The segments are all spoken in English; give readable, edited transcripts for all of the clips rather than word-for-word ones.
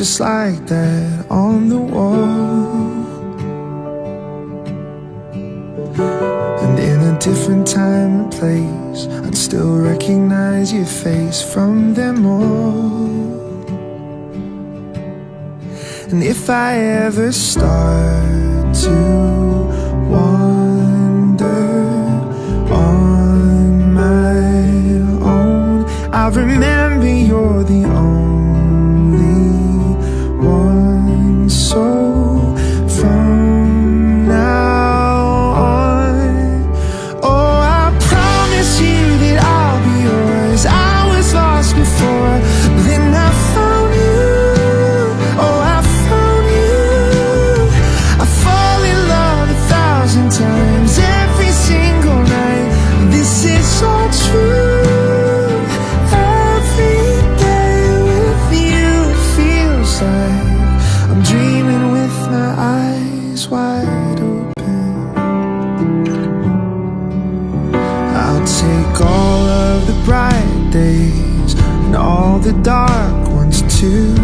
just like that on the wall. And in a different time and place, I'd still recognize your face from them all. And if I ever start to wander on my own, I remember you're the only one. So from now on, oh, I promise you that I'll be yours. I was lost before, then I found you. Oh, I found you. I fall in love 1,000 times every single night. This is all true. Every day with you, it feels like I'm dreaming with my eyes wide open. I'll take all of the bright days and all the dark ones too,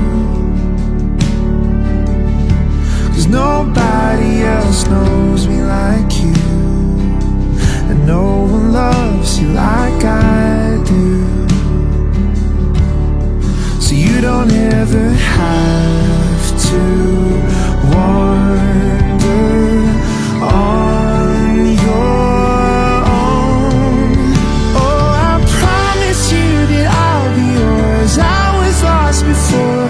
'cause nobody else knows me like you, and no one loves you like I do. So you don't ever have to wander on your own. Oh, I promise you that I'll be yours. I was lost before,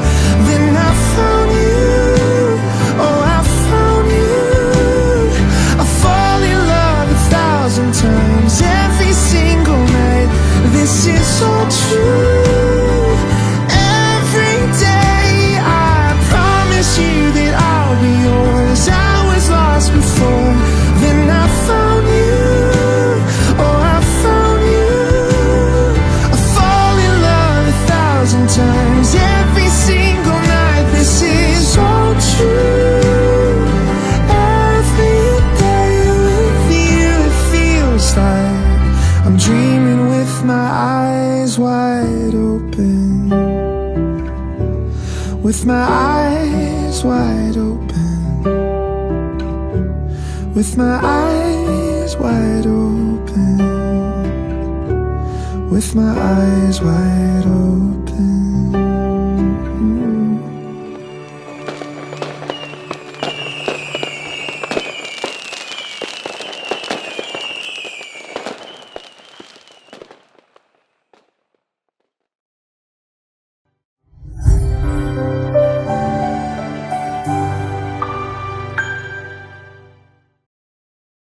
then I found you. Oh, I found you. I fall in love 1,000 times every single night. This is all true. Every day I promise you that I'll be yours. I was lost before, then I found you. Oh, I found you. I fall in love 1,000 times every single night. This is all true. Every day with you, it feels like I'm dreaming with my eyes wide open. With my eyes wide open. With my eyes wide open. With my eyes wide open.